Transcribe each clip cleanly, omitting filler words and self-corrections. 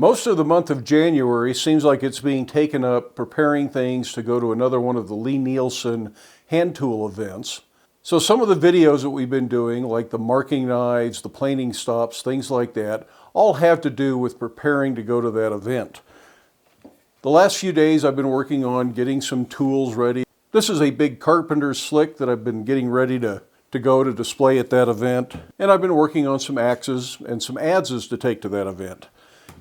Most of the month of January seems like it's being taken up preparing things to go to another one of the Lee Nielsen hand tool events. So some of the videos that we've been doing, like the marking knives, the planing stops, things like that, all have to do with preparing to go to that event. The last few days I've been working on getting some tools ready. This is a big carpenter's slick that I've been getting ready to go to display at that event. And I've been working on some axes and some adzes to take to that event.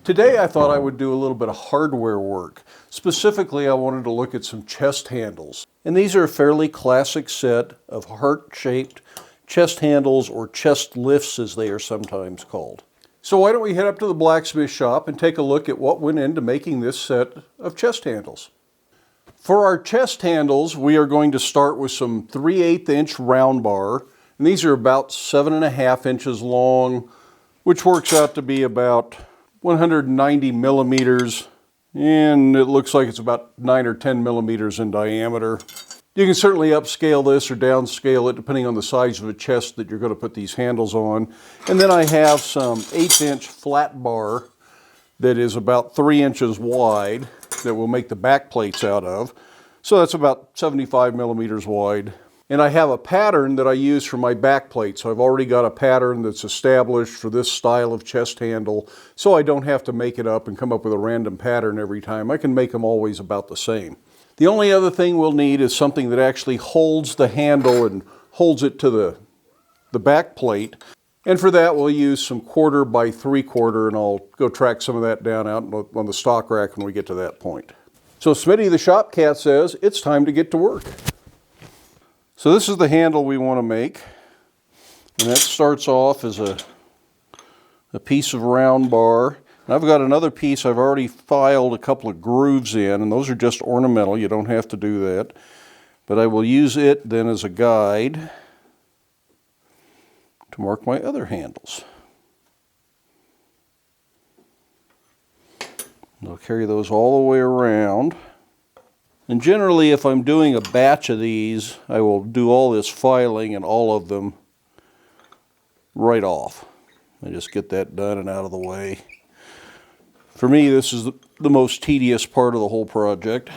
Today I thought I would do a little bit of hardware work. Specifically, I wanted to look at some chest handles. And these are a fairly classic set of heart-shaped chest handles, or chest lifts as they are sometimes called. So why don't we head up to the blacksmith shop and take a look at what went into making this set of chest handles. For our chest handles, we are going to start with some 3/8 inch round bar. And these are about 7.5 inches long, which works out to be about 190 millimeters, and it looks like it's about 9 or 10 millimeters in diameter. You can certainly upscale this or downscale it depending on the size of the chest that you're going to put these handles on. And then I have some 1/8 inch flat bar that is about 3 inches wide that we'll make the back plates out of. So that's about 75 millimeters wide. And I have a pattern that I use for my back plate. So I've already got a pattern that's established for this style of chest handle, so I don't have to make it up and come up with a random pattern every time. I can make them always about the same. The only other thing we'll need is something that actually holds the handle and holds it to the back plate. And for that we'll use some 1/4 by 3/4, and I'll go track some of that down out on the stock rack when we get to that point. So Smitty the shop cat says it's time to get to work. So this is the handle we want to make, and that starts off as a piece of round bar. And I've got another piece I've already filed a couple of grooves in, and those are just ornamental. You don't have to do that. But I will use it then as a guide to mark my other handles. And I'll carry those all the way around. And generally, if I'm doing a batch of these, I will do all this filing and all of them right off. I just get that done and out of the way. For me, this is the most tedious part of the whole project.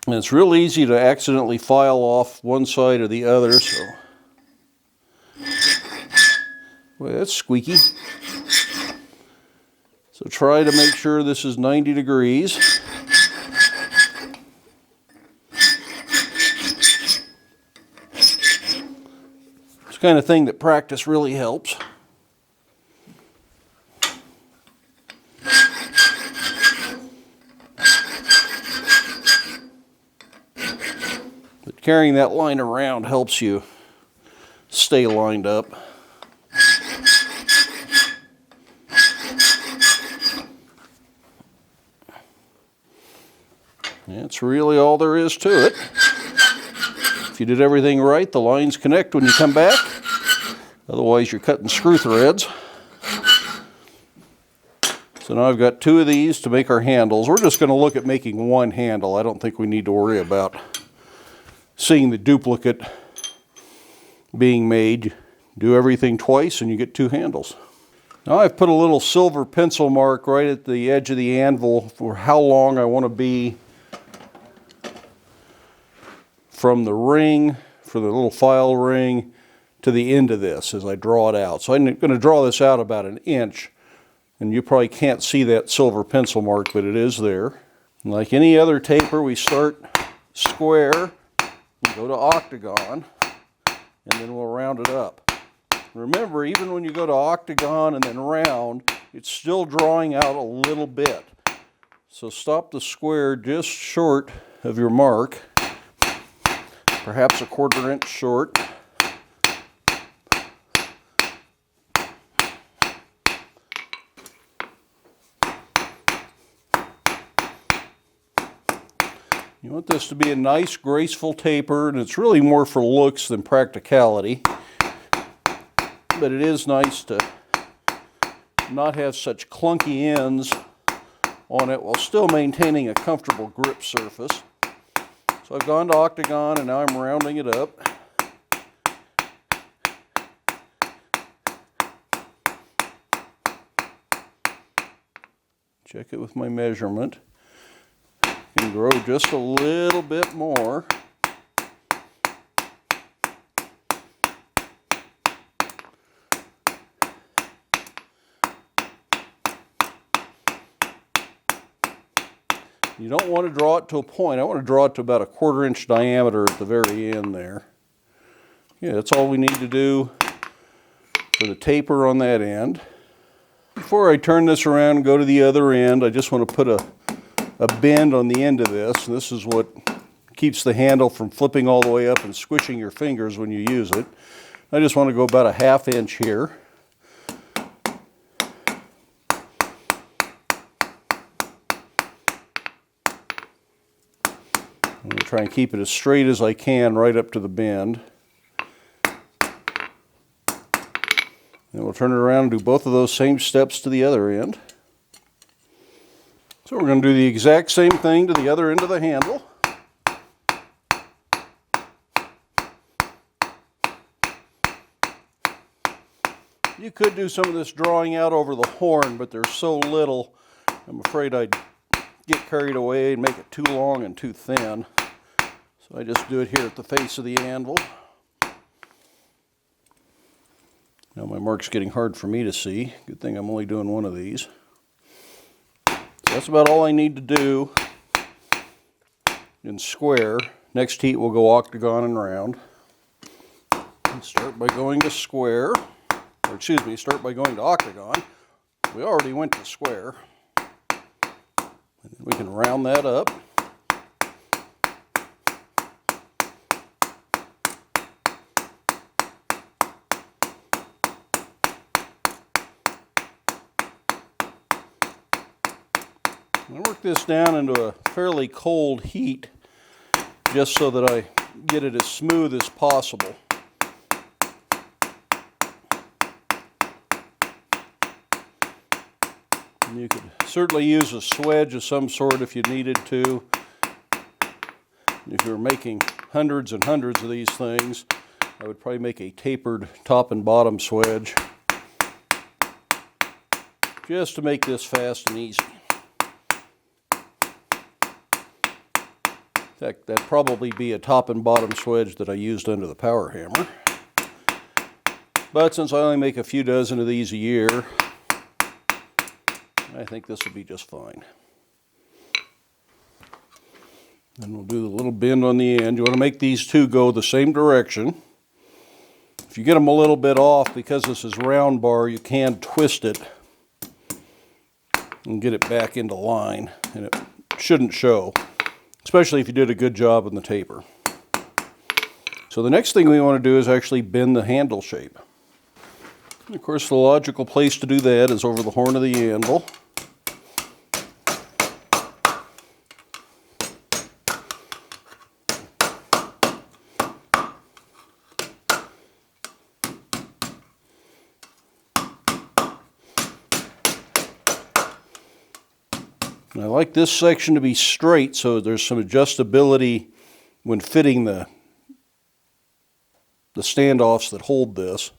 And it's real easy to accidentally file off one side or the other, so. Well, that's squeaky. So try to make sure this is 90 degrees. It's the kind of thing that practice really helps. But carrying that line around helps you stay lined up. That's really all there is to it. If you did everything right, the lines connect when you come back. Otherwise, you're cutting screw threads. So now I've got 2 of these to make our handles. We're just going to look at making one handle. I don't think we need to worry about seeing the duplicate being made. Do everything twice and you get 2 handles. Now I've put a little silver pencil mark right at the edge of the anvil for how long I want to be from the ring, for the little file ring, to the end of this as I draw it out. So I'm going to draw this out about 1 inch, and you probably can't see that silver pencil mark, but it is there. And like any other taper, we start square and go to octagon, and then we'll round it up. Remember, even when you go to octagon and then round, it's still drawing out a little bit. So stop the square just short of your mark, perhaps 1/4 inch short. You want this to be a nice, graceful taper, and it's really more for looks than practicality. But it is nice to not have such clunky ends on it while still maintaining a comfortable grip surface. So I've gone to octagon and now I'm rounding it up. check it with my measurement. Can grow just a little bit more. You don't want to draw it to a point. I want to draw it to about a 1/4 inch diameter at the very end there. Yeah, that's all we need to do for the taper on that end. Before I turn this around and go to the other end, I just want to put a bend on the end of this. And this is what keeps the handle from flipping all the way up and squishing your fingers when you use it. I just want to go about a 1/2 inch here. I'm going to try and keep it as straight as I can right up to the bend. Then we'll turn it around and do both of those same steps to the other end. So we're going to do the exact same thing to the other end of the handle. You could do some of this drawing out over the horn, but there's so little, I'm afraid I'd get carried away and make it too long and too thin. So I just do it here at the face of the anvil. Now my mark's getting hard for me to see. Good thing I'm only doing one of these. So that's about all I need to do in square. Next heat we'll go octagon and round. And start by going to square. Or excuse me, start by going to octagon. We already went to square. And then we can round that up. I work this down into a fairly cold heat just so that I get it as smooth as possible. And you could certainly use a swedge of some sort if you needed to. If you're making hundreds and hundreds of these things, I would probably make a tapered top and bottom swedge just to make this fast and easy. In fact, that'd probably be a top and bottom swedge that I used under the power hammer. But since I only make a few dozen of these a year, I think this will be just fine. Then we'll do the little bend on the end. You want to make these two go the same direction. If you get them a little bit off, because this is round bar, you can twist it and get it back into line, and it shouldn't show, especially if you did a good job on the taper. So the next thing we want to do is actually bend the handle shape. And of course, the logical place to do that is over the horn of the anvil. And I like this section to be straight so there's some adjustability when fitting the standoffs that hold this.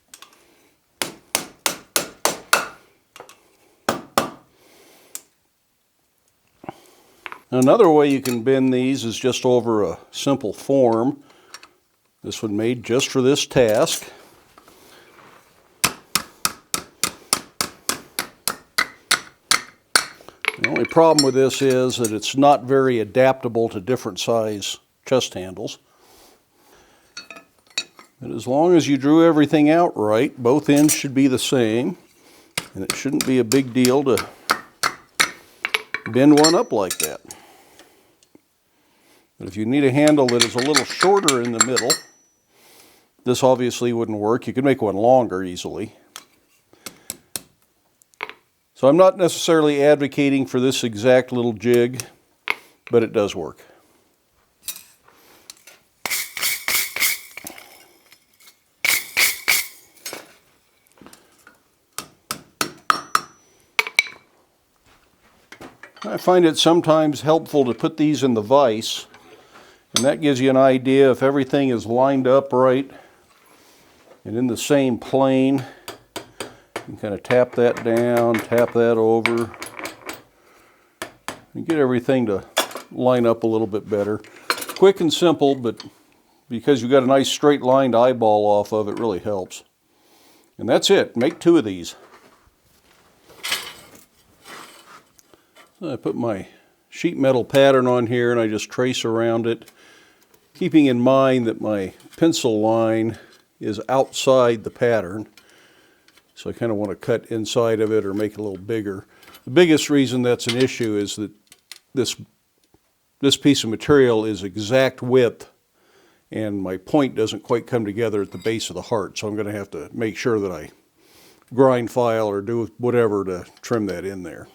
Another way you can bend these is just over a simple form. This one made just for this task. The only problem with this is that it's not very adaptable to different size chest handles. But as long as you drew everything out right, both ends should be the same, and it shouldn't be a big deal to bend one up like that. But if you need a handle that is a little shorter in the middle, this obviously wouldn't work. You could make one longer easily. So I'm not necessarily advocating for this exact little jig, but it does work. I find it sometimes helpful to put these in the vise, and that gives you an idea if everything is lined up right and in the same plane. You can kind of tap that down, tap that over. and get everything to line up a little bit better. Quick and simple, but because you've got a nice straight lined eyeball off of it, really helps. And that's it. Make 2 of these. So I put my sheet metal pattern on here and I just trace around it, keeping in mind that my pencil line is outside the pattern. So I kind of want to cut inside of it or make it a little bigger. The biggest reason that's an issue is that this piece of material is exact width and my point doesn't quite come together at the base of the heart. So I'm going to have to make sure that I grind file or do whatever to trim that in there.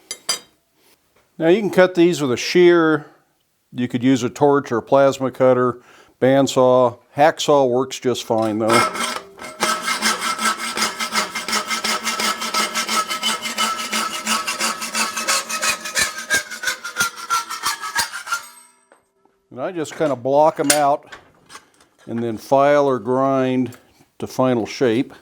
Now you can cut these with a shear. You could use a torch or a plasma cutter, bandsaw. Hacksaw works just fine though. And I just kind of block them out and then file or grind to final shape.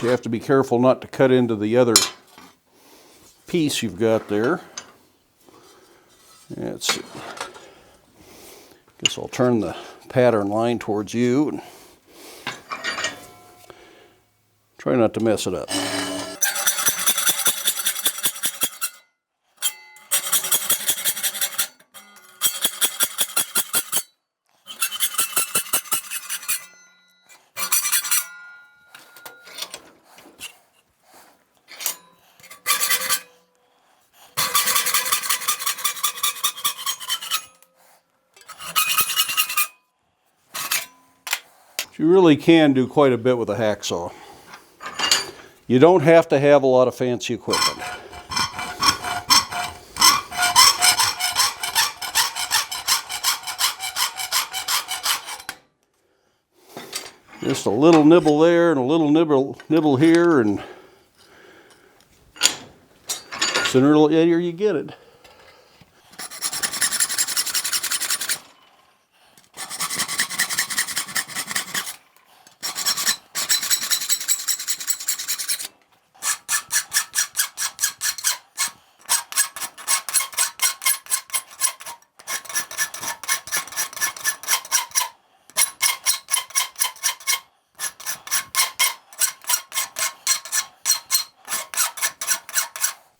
You have to be careful not to cut into the other piece you've got there. Let's see. Guess I'll turn the pattern line towards you and try not to mess it up. You really can do quite a bit with a hacksaw. You don't have to have a lot of fancy equipment. Just a little nibble there and a little nibble here, and sooner or later you get it.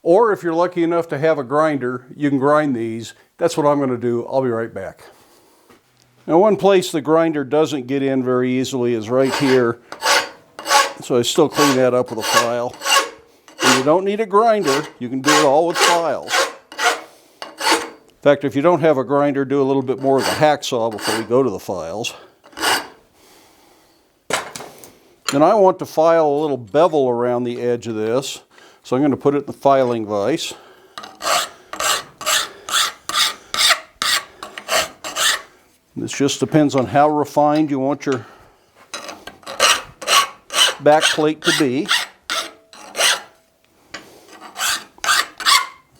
Or if you're lucky enough to have a grinder, you can grind these. That's what I'm going to do. I'll be right back. Now, one place the grinder doesn't get in very easily is right here. So I still clean that up with a file. And you don't need a grinder. You can do it all with files. In fact, if you don't have a grinder, do a little bit more with a hacksaw before we go to the files. Then I want to file a little bevel around the edge of this. So I'm going to put it in the filing vise. This just depends on how refined you want your backplate to be.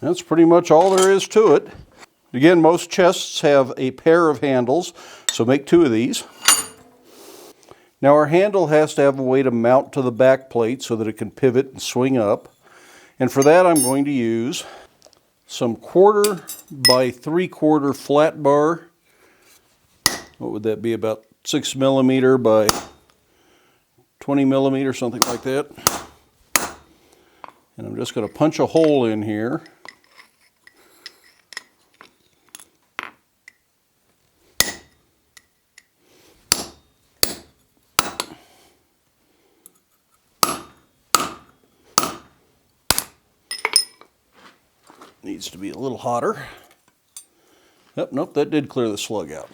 That's pretty much all there is to it. Again, most chests have a pair of handles, so make 2 of these. Now our handle has to have a way to mount to the backplate so that it can pivot and swing up. And for that I'm going to use some 1/4 by 3/4 flat bar. What would that be, about 6 millimeter by 20 millimeter, something like that. And I'm just going to punch a hole in here. Needs to be a little hotter. Yep, nope, that did clear the slug out.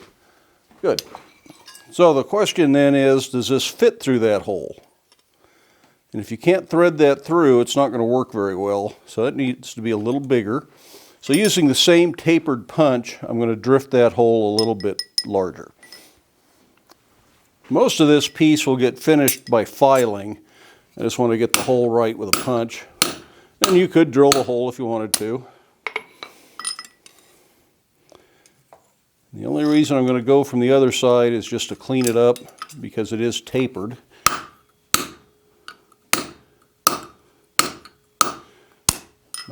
Good. So the question then is, does this fit through that hole? And if you can't thread that through, it's not going to work very well. So it needs to be a little bigger. So using the same tapered punch, I'm going to drift that hole a little bit larger. Most of this piece will get finished by filing. I just want to get the hole right with a punch. And you could drill the hole if you wanted to. The only reason I'm going to go from the other side is just to clean it up because it is tapered.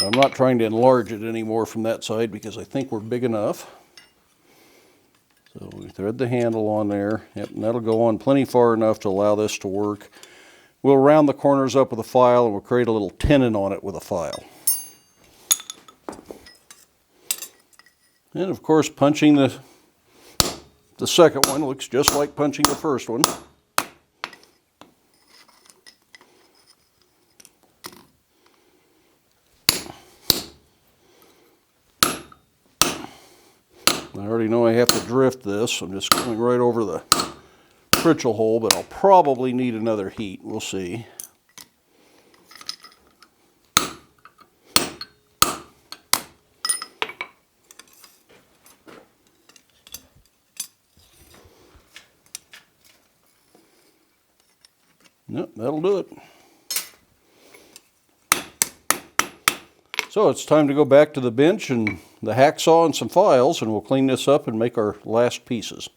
I'm not trying to enlarge it anymore from that side because I think we're big enough. So we thread the handle on there. Yep, and that'll go on plenty far enough to allow this to work. We'll round the corners up with a file and we'll create a little tenon on it with a file. And of course, punching the second one looks just like punching the first one. I already know I have to drift this. I'm just going right over the pritchel hole, but I'll probably need another heat. We'll see. Nope, that'll do it. So it's time to go back to the bench and the hacksaw and some files, and we'll clean this up and make our last pieces.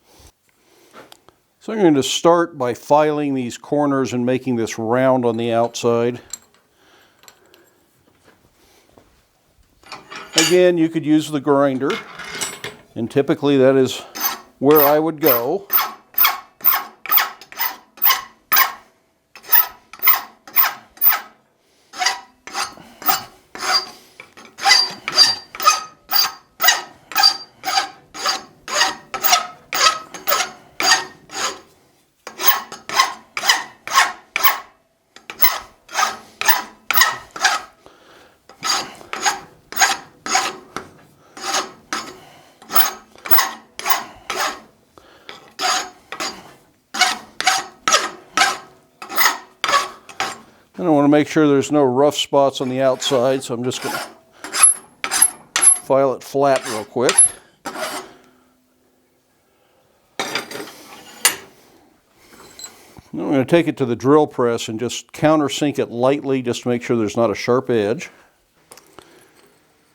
So I'm going to start by filing these corners and making this round on the outside. Again, you could use the grinder, and typically that is where I would go. And I want to make sure there's no rough spots on the outside, so I'm just going to file it flat real quick. Then I'm going to take it to the drill press and just countersink it lightly just to make sure there's not a sharp edge.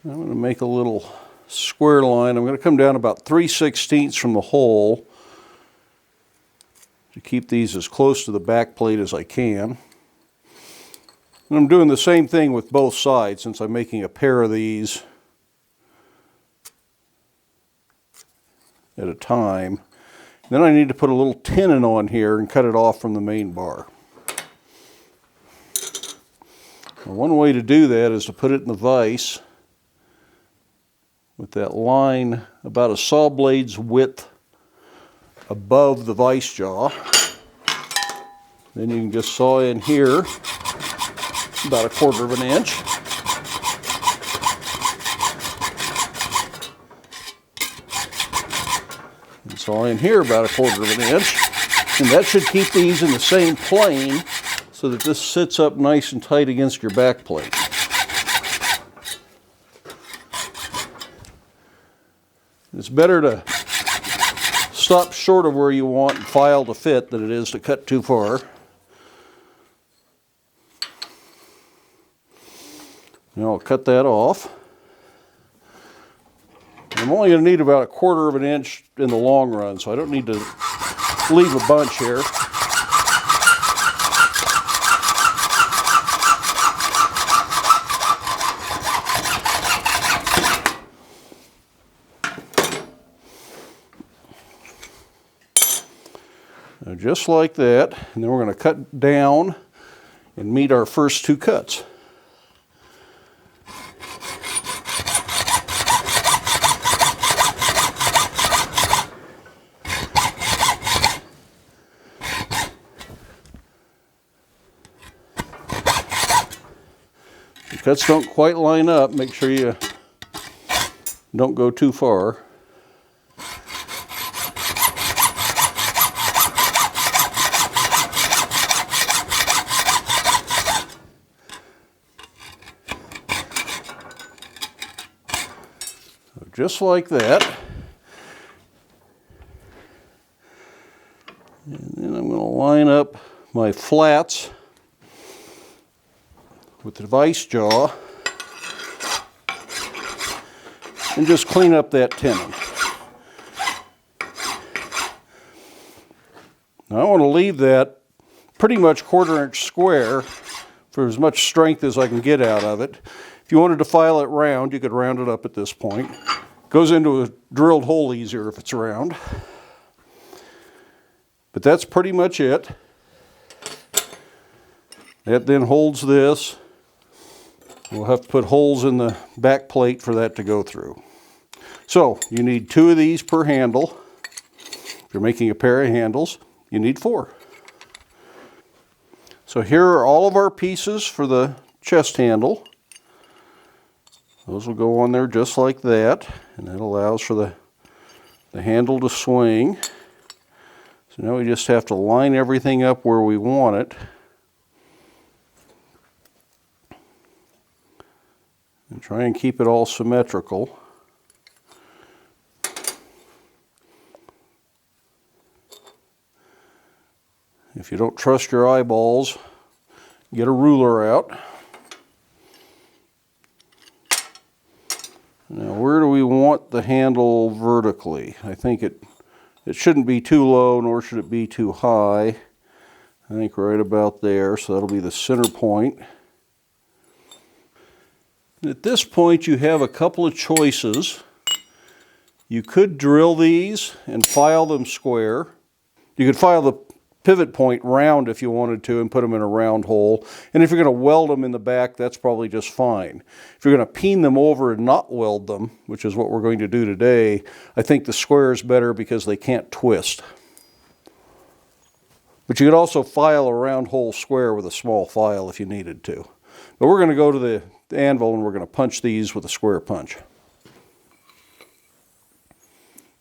I'm going to make a little square line. I'm going to come down about 3/16 from the hole to keep these as close to the back plate as I can. And I'm doing the same thing with both sides since I'm making a pair of these at a time. Then I need to put a little tenon on here and cut it off from the main bar. Now, one way to do that is to put it in the vise with that line about a saw blade's width above the vise jaw. Then you can just saw in here about 1/4 of an inch. And saw in here about 1/4 of an inch. And that should keep these in the same plane so that this sits up nice and tight against your back plate. It's better to stop short of where you want and file to fit than it is to cut too far. Now I'll cut that off. I'm only going to need about 1/4 of an inch in the long run, so I don't need to leave a bunch here. Now just like that, and then we're going to cut down and meet our first 2 cuts. Cuts don't quite line up, make sure you don't go too far. So just like that. And then I'm going to line up my flats with the vise jaw and just clean up that tenon. Now I want to leave that pretty much 1/4 inch square for as much strength as I can get out of it. If you wanted to file it round, you could round it up at this point. Goes into a drilled hole easier if it's round. But that's pretty much it. That then holds this. We'll have to put holes in the back plate for that to go through. So you need 2 of these per handle. If you're making a pair of handles, you need 4. So here are all of our pieces for the chest handle. Those will go on there just like that, and that allows for the handle to swing. So now we just have to line everything up where we want it. And try and keep it all symmetrical. If you don't trust your eyeballs, get a ruler out. Now, where do we want the handle vertically? I think it shouldn't be too low, nor should it be too high. I think right about there, so that'll be the center point. And at this point, you have a couple of choices. You could drill these and file them square. You could file the pivot point round if you wanted to and put them in a round hole. And if you're going to weld them in the back, that's probably just fine. If you're going to peen them over and not weld them, which is what we're going to do today, I think the square is better because they can't twist. But you could also file a round hole square with a small file if you needed to. But we're going to go to the anvil and we're going to punch these with a square punch.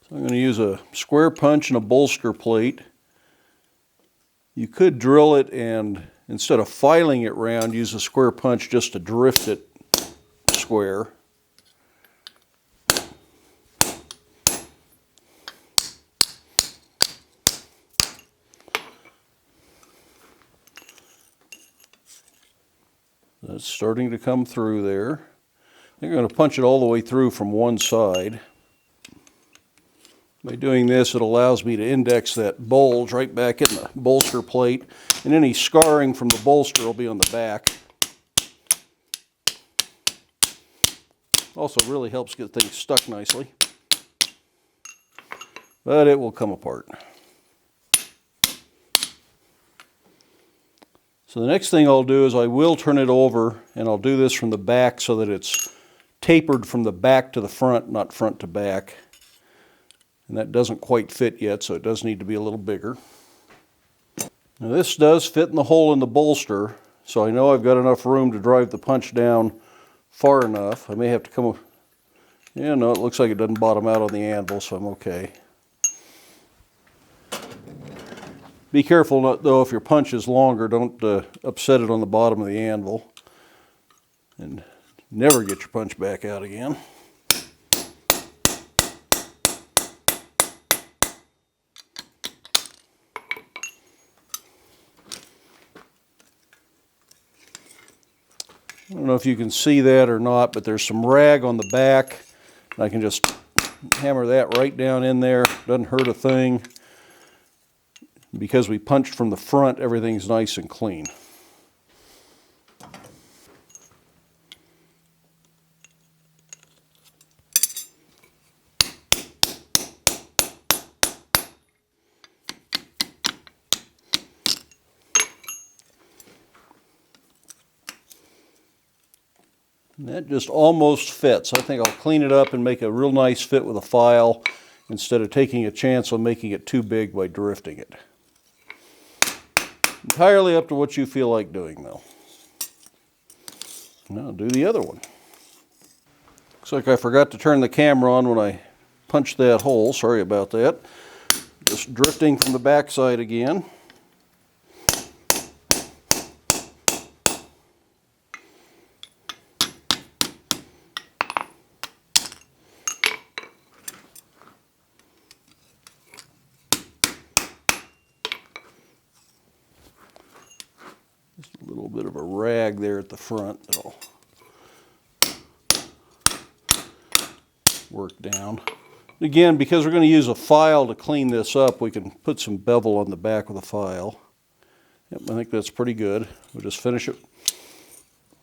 So I'm going to use a square punch and a bolster plate. You could drill it and, instead of filing it round, use a square punch just to drift it square. That's starting to come through there. I'm going to punch it all the way through from one side. By doing this, it allows me to index that bulge right back in the bolster plate, and any scarring from the bolster will be on the back. Also really helps get things stuck nicely, but it will come apart. So the next thing I'll do is I will turn it over, and I'll do this from the back so that it's tapered from the back to the front, not front to back. And that doesn't quite fit yet, so it does need to be a little bigger. Now this does fit in the hole in the bolster, so I know I've got enough room to drive the punch down far enough. I may have to come... Yeah, no, it looks like it doesn't bottom out on the anvil, so I'm okay. Be careful, though, if your punch is longer, don't upset it on the bottom of the anvil. And never get your punch back out again. I don't know if you can see that or not, but there's some rag on the back. I can just hammer that right down in there. Doesn't hurt a thing. Because we punched from the front, everything's nice and clean. And that just almost fits. I think I'll clean it up and make a real nice fit with a file instead of taking a chance on making it too big by drifting it. Entirely up to what you feel like doing, though. Now I'll do the other one. Looks like I forgot to turn the camera on when I punched that hole. Sorry about that. Just drifting from the back side again. Just a little bit of a rag there at the front that'll work down. Again, because we're going to use a file to clean this up, we can put some bevel on the back of the file. Yep, I think that's pretty good. We'll just finish it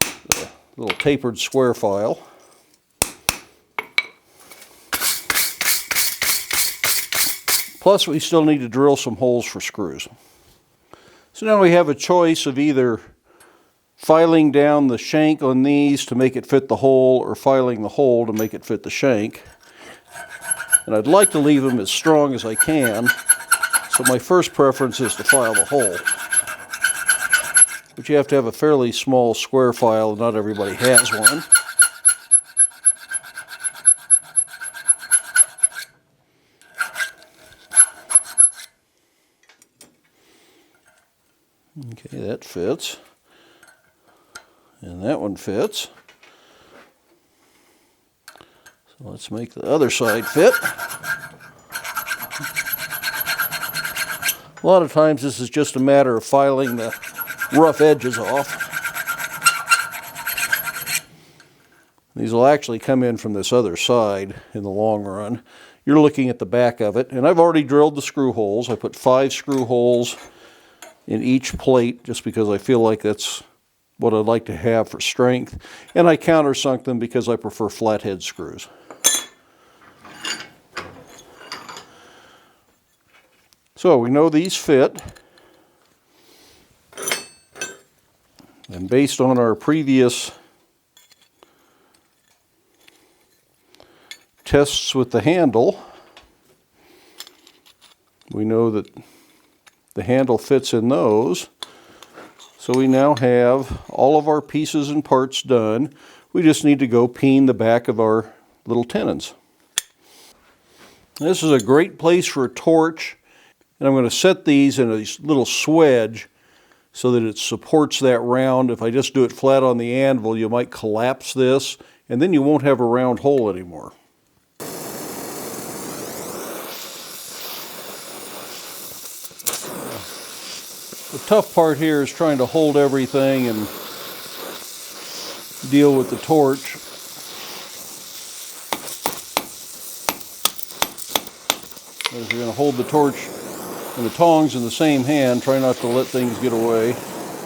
with a little tapered square file. Plus, we still need to drill some holes for screws. So now we have a choice of either filing down the shank on these to make it fit the hole, or filing the hole to make it fit the shank. And I'd like to leave them as strong as I can, so my first preference is to file the hole. But you have to have a fairly small square file, and not everybody has one. Okay, that fits. And that one fits. So let's make the other side fit. A lot of times this is just a matter of filing the rough edges off. These will actually come in from this other side in the long run. You're looking at the back of it, and I've already drilled the screw holes. I put 5 screw holes in each plate just because I feel like that's what I'd like to have for strength, and I countersunk them because I prefer flathead screws. So we know these fit, and based on our previous tests with the handle, we know that the handle fits in those. So we now have all of our pieces and parts done. We just need to go peen the back of our little tenons. This is a great place for a torch, and I'm going to set these in a little swedge so that it supports that round. If I just do it flat on the anvil, you might collapse this, and then you won't have a round hole anymore. The tough part here is trying to hold everything and deal with the torch. If you're going to hold the torch and the tongs in the same hand, try not to let things get away.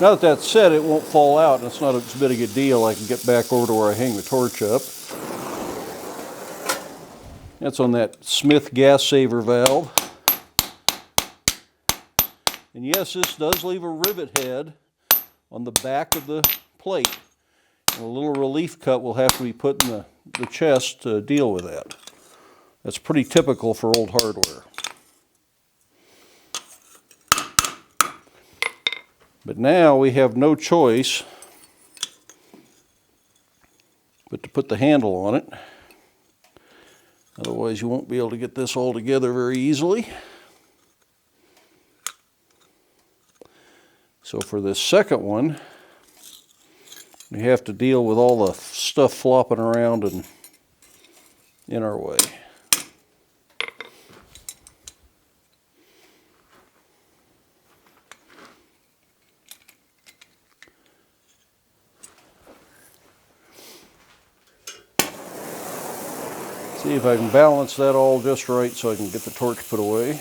Now that that's said, it won't fall out, and it's not as big a deal. I can get back over to where I hang the torch up. That's on that Smith gas saver valve. And yes, this does leave a rivet head on the back of the plate. And a little relief cut will have to be put in the chest to deal with that. That's pretty typical for old hardware. But now we have no choice but to put the handle on it. Otherwise you won't be able to get this all together very easily. So for this second one, we have to deal with all the stuff flopping around and in our way. See if I can balance that all just right so I can get the torch put away.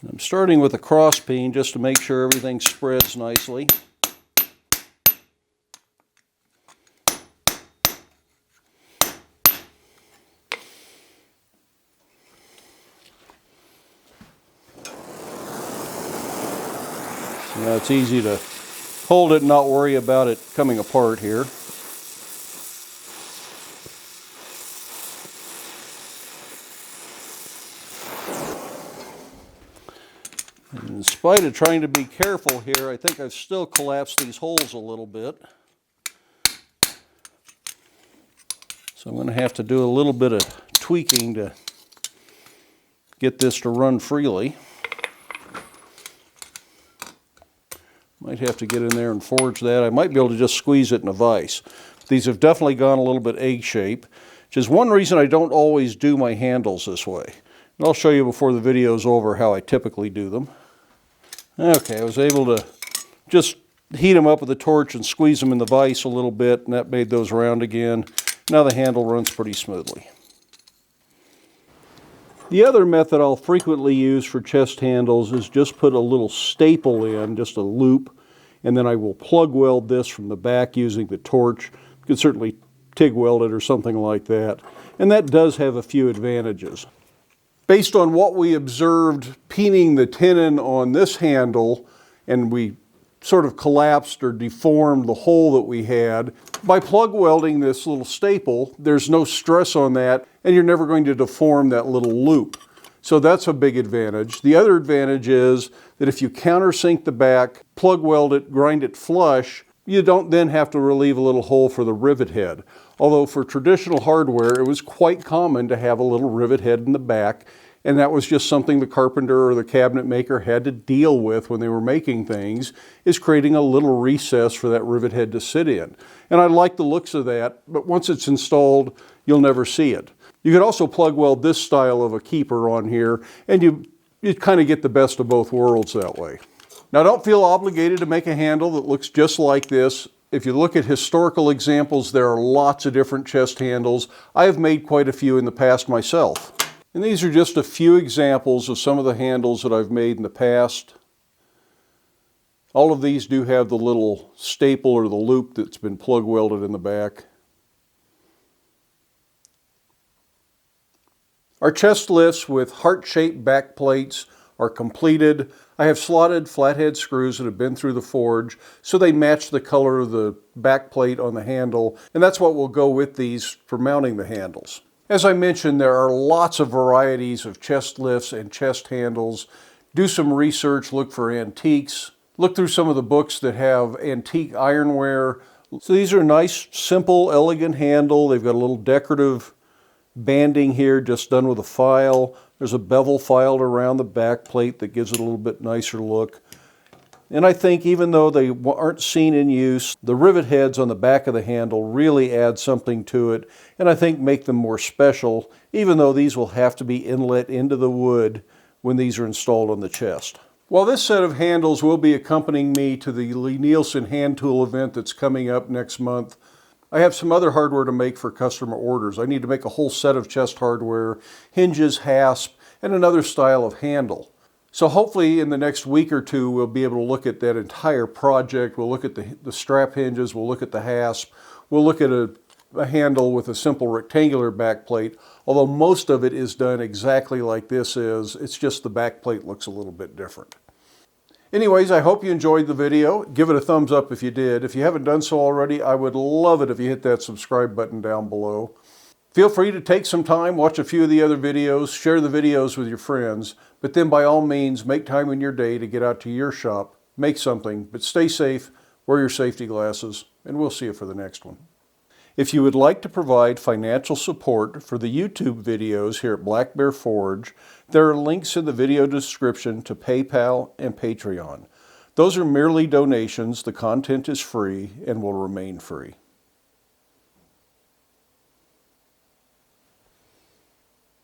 I'm starting with a cross peen just to make sure everything spreads nicely. Now it's easy to hold it and not worry about it coming apart here. In spite of trying to be careful here, I think I've still collapsed these holes a little bit. So I'm going to have to do a little bit of tweaking to get this to run freely. Might have to get in there and forge that. I might be able to just squeeze it in a vise. These have definitely gone a little bit egg shape, which is one reason I don't always do my handles this way. And I'll show you before the video is over how I typically do them. Okay, I was able to just heat them up with a torch and squeeze them in the vise a little bit, and that made those round again. Now the handle runs pretty smoothly. The other method I'll frequently use for chest handles is just put a little staple in, just a loop, and then I will plug weld this from the back using the torch. You can certainly TIG weld it or something like that. And that does have a few advantages. Based on what we observed peening the tenon on this handle, and we sort of collapsed or deformed the hole that we had, by plug welding this little staple, there's no stress on that, and you're never going to deform that little loop. So that's a big advantage. The other advantage is that if you countersink the back, plug weld it, grind it flush, you don't then have to relieve a little hole for the rivet head. Although for traditional hardware, it was quite common to have a little rivet head in the back, and that was just something the carpenter or the cabinet maker had to deal with when they were making things, is creating a little recess for that rivet head to sit in. And I like the looks of that, but once it's installed, you'll never see it. You could also plug weld this style of a keeper on here, and you kind of get the best of both worlds that way. Now, don't feel obligated to make a handle that looks just like this. If you look at historical examples, there are lots of different chest handles. I have made quite a few in the past myself. And these are just a few examples of some of the handles that I've made in the past. All of these do have the little staple or the loop that's been plug welded in the back. Our chest lifts with heart-shaped back plates are completed. I have slotted flathead screws that have been through the forge so they match the color of the back plate on the handle, and that's what will go with these for mounting the handles. As I mentioned, there are lots of varieties of chest lifts and chest handles. Do some research, look for antiques, look through some of the books that have antique ironware. So these are nice, simple, elegant handle. They've got a little decorative banding here just done with a file. There's a bevel filed around the back plate that gives it a little bit nicer look. And I think even though they aren't seen in use, the rivet heads on the back of the handle really add something to it, and I think make them more special, even though these will have to be inlet into the wood when these are installed on the chest. Well, this set of handles will be accompanying me to the Lie-Nielsen hand tool event that's coming up next month. I have some other hardware to make for customer orders. I need to make a whole set of chest hardware, hinges, hasp, and another style of handle. So hopefully in the next week or two, we'll be able to look at that entire project. We'll look at the strap hinges, we'll look at the hasp, we'll look at a handle with a simple rectangular back plate, although most of it is done exactly like this is. It's just the back plate looks a little bit different. Anyways, I hope you enjoyed the video. Give it a thumbs up if you did. If you haven't done so already, I would love it if you hit that subscribe button down below. Feel free to take some time, watch a few of the other videos, share the videos with your friends, but then by all means, make time in your day to get out to your shop, make something, but stay safe, wear your safety glasses, and we'll see you for the next one. If you would like to provide financial support for the YouTube videos here at Black Bear Forge, there are links in the video description to PayPal and Patreon. Those are merely donations, the content is free and will remain free.